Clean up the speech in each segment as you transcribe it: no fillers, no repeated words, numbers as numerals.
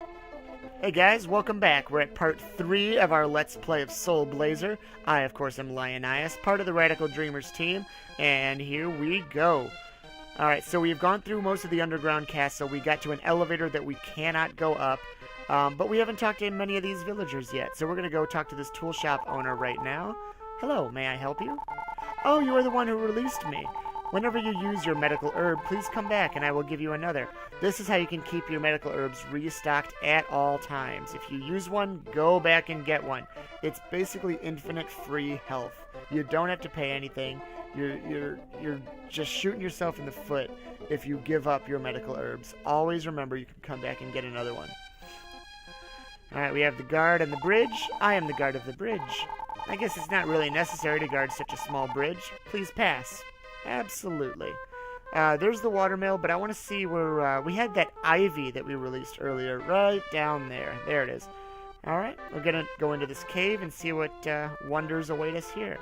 Hey guys, welcome back. We're at part 3 of our Let's Play of Soul Blazer. I, of course, am Lionias, part of the Radical Dreamers team, and here we go. Alright, so we've gone through most of the underground castle. We got to an elevator that we cannot go up, but we haven't talked to many of these villagers yet, so we're going to go talk to this tool shop owner right now. Hello, may I help you? Oh, you are the one who released me. Whenever you use your medical herb, please come back and I will give you another. This is how you can keep your medical herbs restocked at all times. If you use one, go back and get one. It's basically infinite free health. You don't have to pay anything. You're just shooting yourself in the foot if you give up your medical herbs. Always remember you can come back and get another one. Alright, we have the guard and the bridge. I am the guard of the bridge. I guess it's not really necessary to guard such a small bridge. Please pass. Absolutely. There's the watermill, but I want to see where we had that ivy that we released earlier, right down there. There it is. Alright, we're going to go into this cave and see what wonders await us here.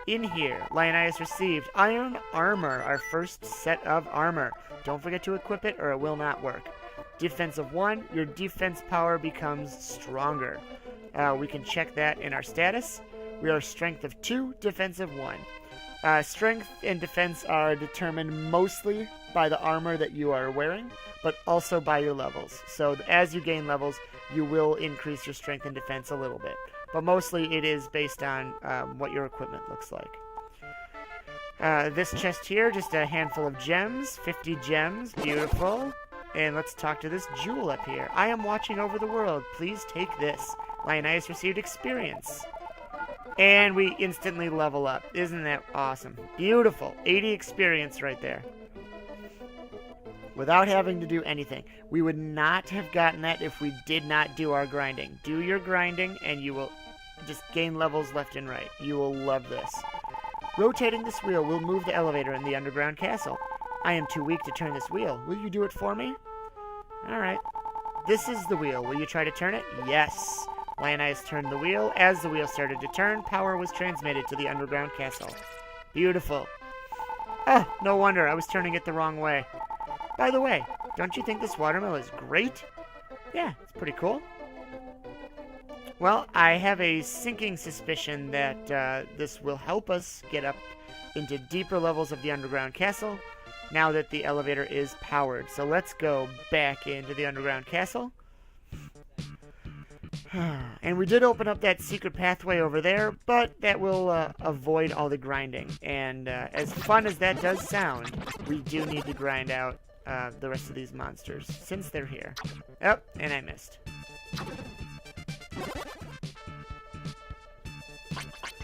In here, Lionias received iron armor, our first set of armor. Don't forget to equip it or it will not work. Defense of 1, your defense power becomes stronger. We can check that in our status. We are strength of 2, defense of 1. Strength and defense are determined mostly by the armor that you are wearing, but also by your levels. So as you gain levels, you will increase your strength and defense a little bit. But mostly it is based on what your equipment looks like. This chest here, just a handful of gems, 50 gems, beautiful. And let's talk to this jewel up here. I am watching over the world. Please take this. Lionias received experience. And we instantly level up. Isn't that awesome? Beautiful. 80 experience right there. Without having to do anything. We would not have gotten that if we did not do our grinding. Do your grinding and you will just gain levels left and right. You will love this. Rotating this wheel will move the elevator in the underground castle. I am too weak to turn this wheel. Will you do it for me? Alright. This is the wheel. Will you try to turn it? Yes. Lionias turned the wheel. As the wheel started to turn, power was transmitted to the underground castle. Beautiful. Oh, no wonder. I was turning it the wrong way. By the way, don't you think this watermill is great? Yeah, it's pretty cool. Well, I have a sinking suspicion that this will help us get up into deeper levels of the underground castle now that the elevator is powered. So let's go back into the underground castle. And we did open up that secret pathway over there, but that will avoid all the grinding. And as fun as that does sound, we do need to grind out the rest of these monsters, since they're here. Oh, and I missed.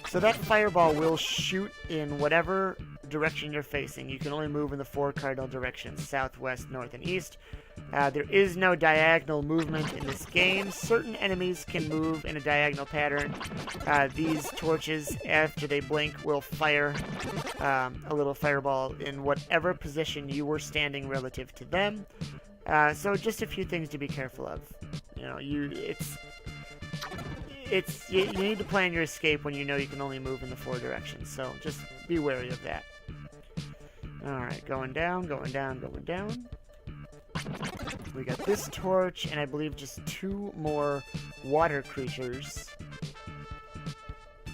So that fireball will shoot in whatever direction you're facing. You can only move in the 4 cardinal directions, south, west, north, and east. There is no diagonal movement in this game. Certain enemies can move in a diagonal pattern. These torches, after they blink, will fire a little fireball in whatever position you were standing relative to them. So just a few things to be careful of. You know, you need to plan your escape when you know you can only move in the 4 directions. So just be wary of that. Alright, going down, going down, going down. We got this torch, and I believe just 2 more water creatures.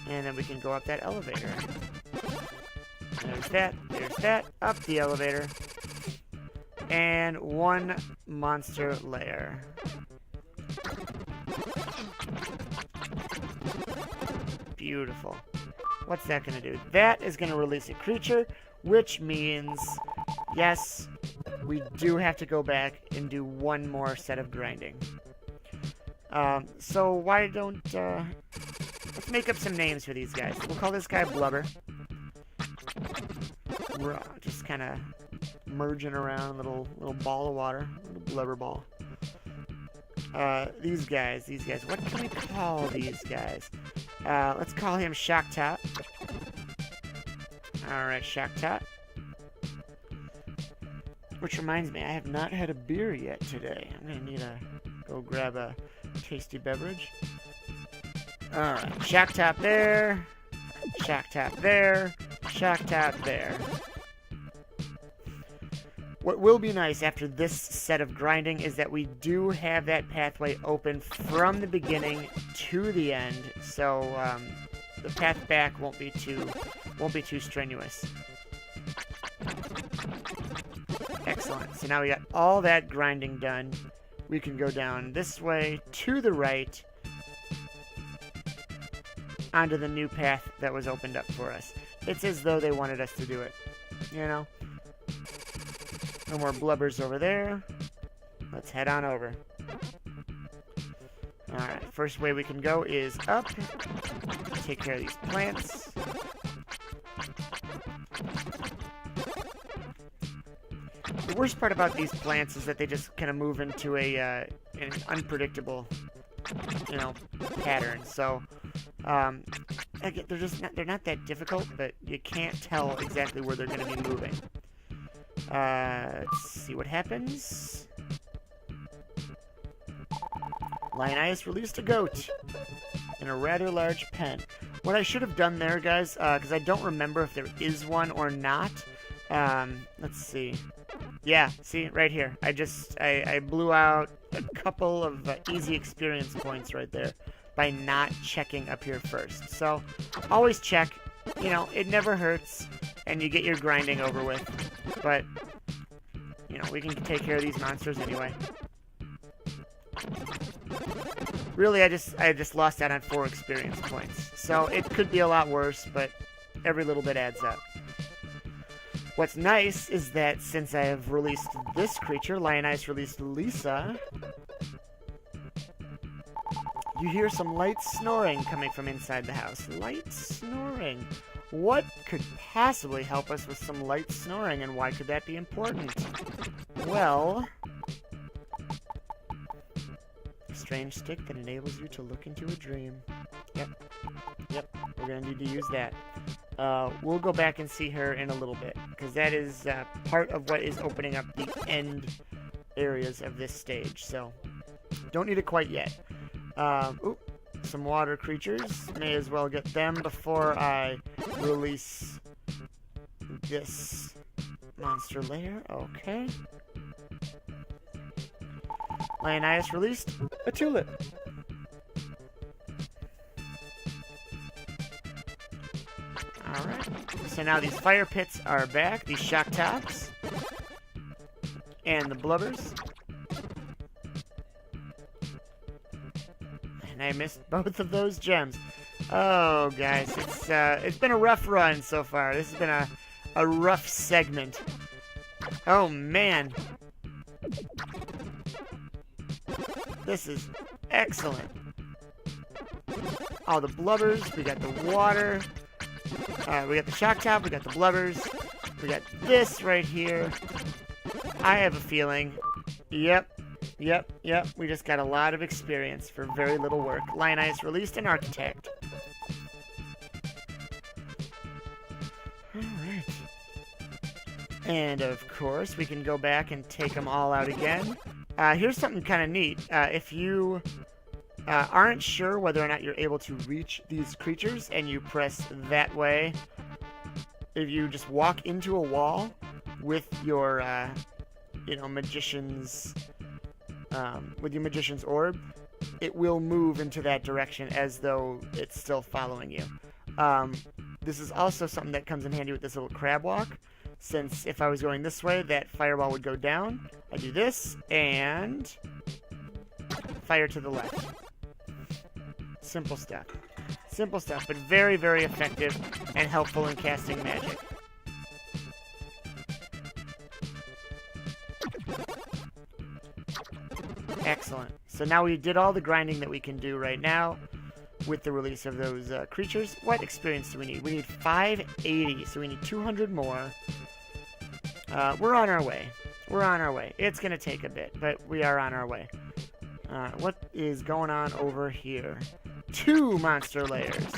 And then we can go up that elevator. There's that, up the elevator. And 1 monster lair. Beautiful. What's that going to do? That is going to release a creature, which means, yes, we do have to go back and do 1 more set of grinding. So why don't, let's make up some names for these guys. We'll call this guy Blubber. We're just kind of merging around, little ball of water, little blubber ball. These guys, what can we call these guys? Let's call him Shock Top. Alright, Shock Top. Which reminds me, I have not had a beer yet today. I'm gonna need to go grab a tasty beverage. Alright, Shock Top there. Shock Top there. Shock Top there. What will be nice after this set of grinding is that we do have that pathway open from the beginning to the end, so the path back won't be too strenuous. Excellent. So now we got all that grinding done. We can go down this way to the right onto the new path that was opened up for us. It's as though they wanted us to do it, you know? No more blubbers over there. Let's head on over. Alright, first way we can go is up. Take care of these plants. The worst part about these plants is that they just kind of move into an unpredictable, you know, pattern. So, they're not that difficult, but you can't tell exactly where they're going to be moving. Let's see what happens. Lionias released a goat in a rather large pen. What I should have done there, guys, because I don't remember if there is one or not. Let's see. Yeah, see, right here. I blew out a couple of easy experience points right there by not checking up here first. So, always check. You know, it never hurts, and you get your grinding over with. But, you know, we can take care of these monsters anyway. Really, I just lost out on 4 experience points. So, it could be a lot worse, but every little bit adds up. What's nice is that since I have released this creature, Lionias released Lisa, you hear some light snoring coming from inside the house. Light snoring. What could possibly help us with some light snoring, and why could that be important? Well, a strange stick that enables you to look into a dream. Yep, we're gonna need to use that. We'll go back and see her in a little bit, because that is part of what is opening up the end areas of this stage, so don't need it quite yet. Ooh, some water creatures. May as well get them before I release this monster lair. Okay. Lionias released a tulip. Alright, so now these fire pits are back, these shock tops, and the blubbers. And I missed both of those gems. Oh, guys, it's been a rough run so far. This has been a rough segment. Oh, man. This is excellent. All the blubbers, we got the water. We got the shock top, we got the blubbers, we got this right here. I have a feeling, yep, we just got a lot of experience for very little work. Lionias released an architect. Alright. And of course, we can go back and take them all out again. Here's something kind of neat. If you aren't sure whether or not you're able to reach these creatures, and you press that way, if you just walk into a wall with your, magician's orb, it will move into that direction as though it's still following you. This is also something that comes in handy with this little crab walk, since if I was going this way, that fireball would go down. I do this, and fire to the left. Simple stuff. Simple stuff, but very, very effective and helpful in casting magic. Excellent. So now we did all the grinding that we can do right now with the release of those creatures. What experience do we need? We need 580, so we need 200 more. We're on our way. We're on our way. It's going to take a bit, but we are on our way. What is going on over here? 2 monster layers.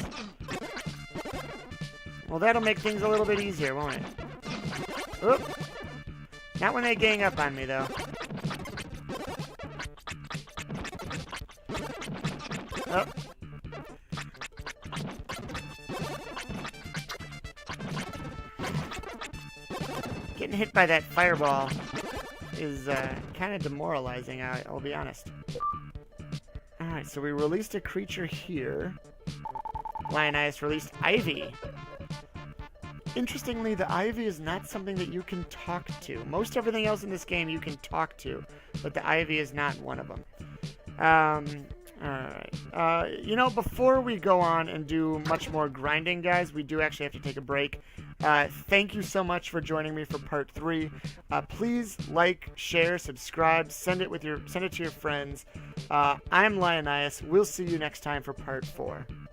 Well, that'll make things a little bit easier, won't it? Oop. Not when they gang up on me, though. Oh. Getting hit by that fireball is kind of demoralizing, I'll be honest. Alright, so we released a creature here. Lionias released Ivy. Interestingly, the Ivy is not something that you can talk to. Most everything else in this game you can talk to, but the Ivy is not one of them. Alright. You know, before we go on and do much more grinding, guys, we do actually have to take a break. Thank you so much for joining me for part 3. Please like, share, subscribe, send it to your friends. I'm Lionias. We'll see you next time for part 4.